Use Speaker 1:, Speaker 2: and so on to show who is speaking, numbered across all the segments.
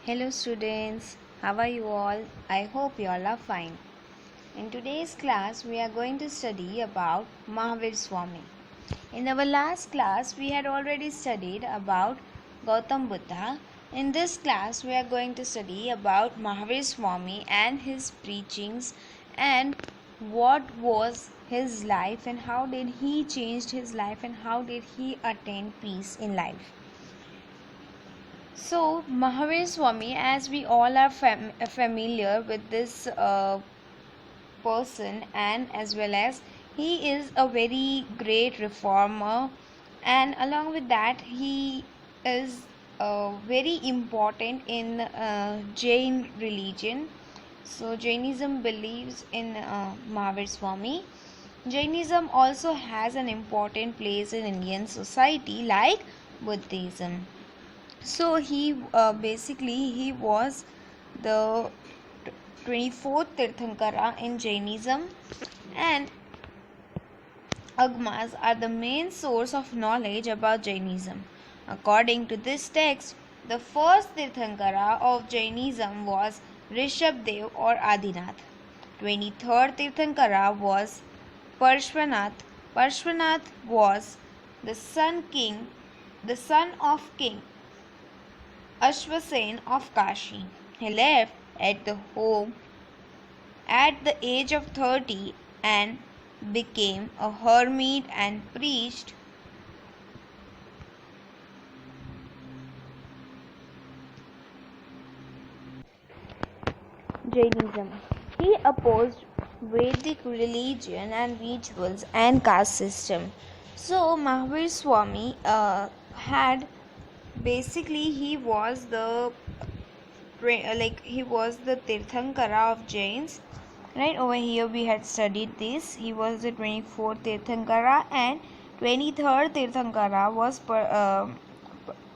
Speaker 1: Hello students, how are you all? I hope you all are fine. In today's class, we are going to study about Mahavir Swami. In our last class, we had already studied about Gautam Buddha. In this class, we are going to study about Mahavir Swami and his preachings and what was his life and how did he change his life and how did he attain peace in life. So, Mahavir Swami, as we all are familiar with this person, and as well as he is a very great reformer, and along with that, he is very important in Jain religion. So, Jainism believes in Mahavir Swami. Jainism also has an important place in Indian society, like Buddhism. So he was the 24th Tirthankara in Jainism, and Agmas are the main source of knowledge about Jainism. According to this text, the first Tirthankara of Jainism was Rishabdev or Adinath. 23rd Tirthankara was Parshvanath. Parshvanath was the son of King Ashvasen of Kashi. He left at the home at the age of 30 and became a hermit and preached Jainism. He opposed Vedic religion and rituals and caste system. So Mahavir Swami had he was the Tirthankara of Jains. Right over here we had studied this. He was the 24th Tirthankara and 23rd Tirthankara was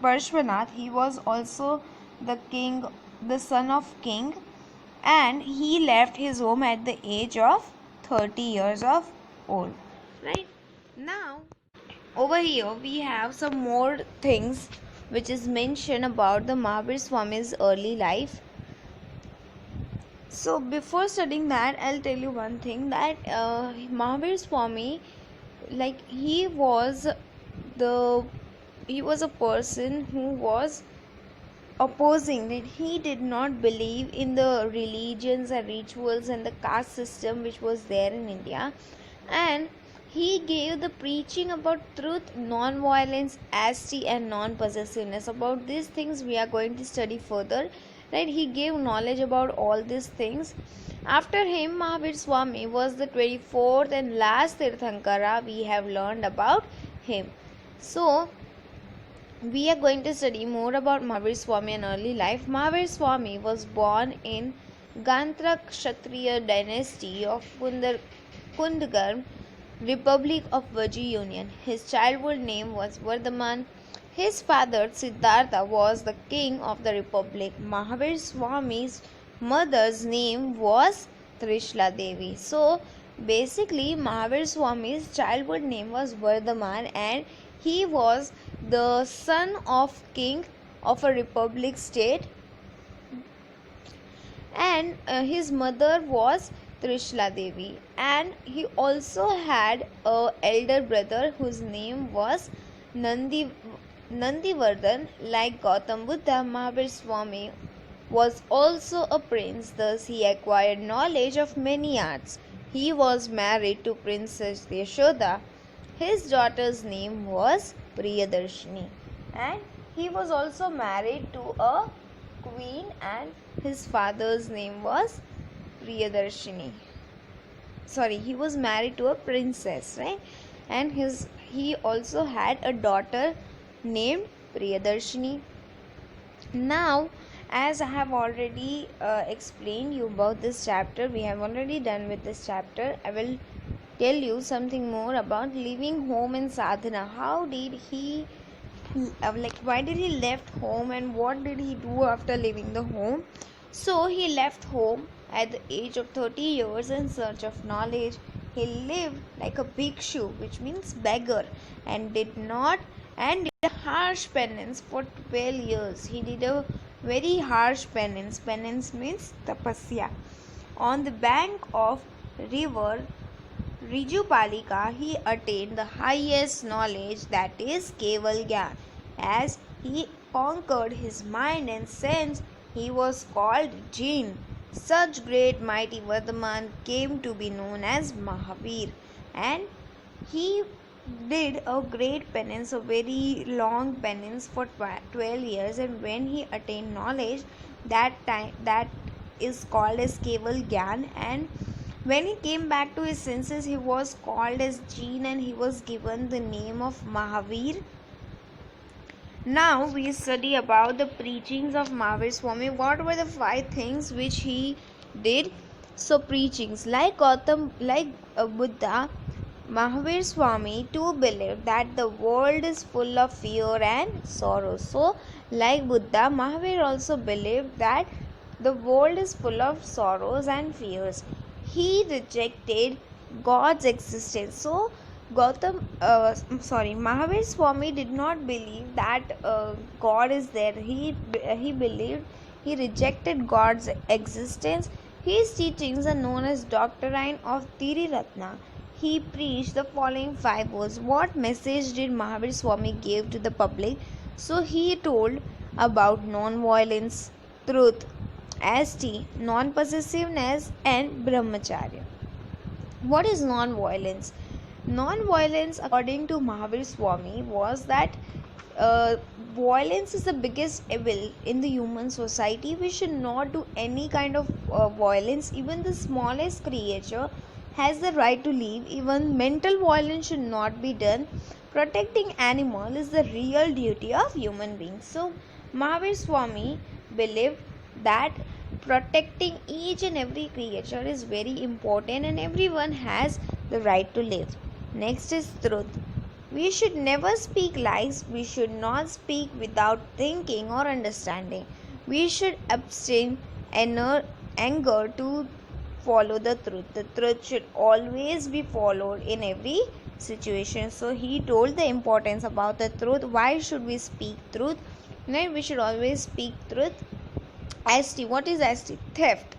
Speaker 1: Parshvanath. He was also the son of king, and he left his home at the age of 30 years of old. Right now over here we have some more things which is mentioned about the Mahavir Swami's early life. So before studying that, I'll tell you one thing, that Mahavir Swami, he was a person who was opposing, that he did not believe in the religions and rituals and the caste system which was there in India, and he gave the preaching about truth, non-violence, asti and non-possessiveness. About these things we are going to study further. Right? He gave knowledge about all these things. After him, Mahavir Swami was the 24th and last Tirthankara we have learned about him. So, we are going to study more about Mahavir Swami and early life. Mahavir Swami was born in Gantra Kshatriya dynasty of Kundgar, Republic of Vaji Union. His childhood name was Vardhaman. His father Siddhartha was the king of the republic. Mahavir Swami's mother's name was Trishla Devi. So basically Mahavir Swami's childhood name was Vardhaman, and he was the son of king of a republic state, and his mother was Trishla Devi, and he also had a elder brother whose name was Nandivardhan. Like Gautam Buddha, Mahavir Swami was also a prince, thus he acquired knowledge of many arts. He was married to Princess Yashoda. His daughter's name was Priyadarshini, and he was also married to a queen, and his father's name was Priyadarshini. He was married to a princess, right? And he also had a daughter named Priyadarshini. Now, as I have already explained you about this chapter, we have already done with this chapter. I will tell you something more about leaving home and sadhana. How did he why did he left home and what did he do after leaving the home? So he left home at the age of 30 years in search of knowledge. He lived like a bhikshu, which means beggar, and did a harsh penance for 12 years. He did a very harsh penance. Penance means tapasya. On the bank of river Rijupalika, he attained the highest knowledge, that is Keval Gyan. As he conquered his mind and sense, he was called Jin. Such great mighty Vardhaman came to be known as Mahavir, and he did a great penance, a very long penance for 12 years, and when he attained knowledge, that is called as Keval Gyan, and when he came back to his senses, he was called as Jin and he was given the name of Mahavir. Now we study about the preachings of Mahavir Swami. What were the 5 things which he did? So preachings, like Buddha, Mahavir Swami too believed that the world is full of fear and sorrow. So like Buddha, Mahavir also believed that the world is full of sorrows and fears. He rejected God's existence. So Mahavir Swami did not believe that God is there. He believed, he rejected God's existence. His teachings are known as Doctrine of Tiriratna. He preached the following 5 words. What message did Mahavir Swami give to the public? So he told about non-violence, truth, asti, non-possessiveness, and brahmacharya. What is non-violence? Non-violence, according to Mahavir Swami, was that violence is the biggest evil in the human society. We should not do any kind of violence. Even the smallest creature has the right to live. Even mental violence should not be done. Protecting animal is the real duty of human beings. So Mahavir Swami believed that protecting each and every creature is very important and everyone has the right to live. Next is truth. We should never speak lies. We should not speak without thinking or understanding. We should abstain anger to follow the truth. The truth should always be followed in every situation. So he told the importance about the truth. Why should we speak truth? Right? We should always speak truth. Asti. What is asti? Theft.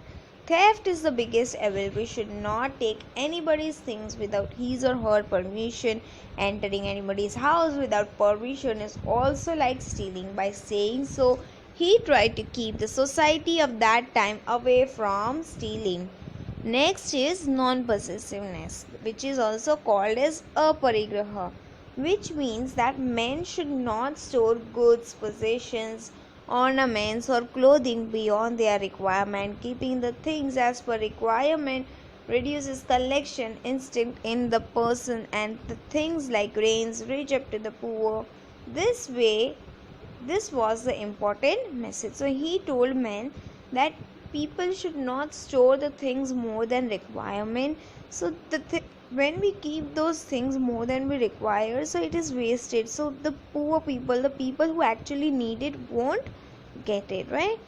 Speaker 1: Theft is the biggest evil. We should not take anybody's things without his or her permission. Entering anybody's house without permission is also like stealing. By saying so, he tried to keep the society of that time away from stealing. Next is non-possessiveness, which is also called as aparigraha, which means that men should not store goods, possessions, ornaments or clothing beyond their requirement. Keeping the things as per requirement reduces collection instinct in the person, and the things like grains reach up to the poor. This was the important message. So he told men that people should not store the things more than requirement. So when we keep those things more than we require, so it is wasted. So the poor people, the people who actually need it, won't get it, right?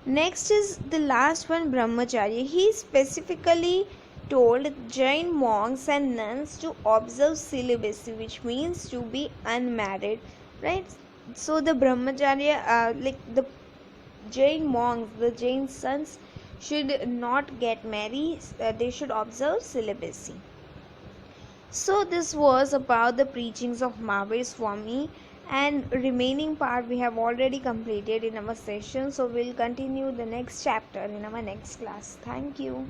Speaker 1: Next is the last one, brahmacharya. He specifically told Jain monks and nuns to observe celibacy, which means to be unmarried, right? So the brahmacharya, like the Jain monks, the Jain sons should not get married. They should observe celibacy. So this was about the preachings of Mahavir Swami, and remaining part we have already completed in our session. So we'll continue the next chapter in our next class. Thank you.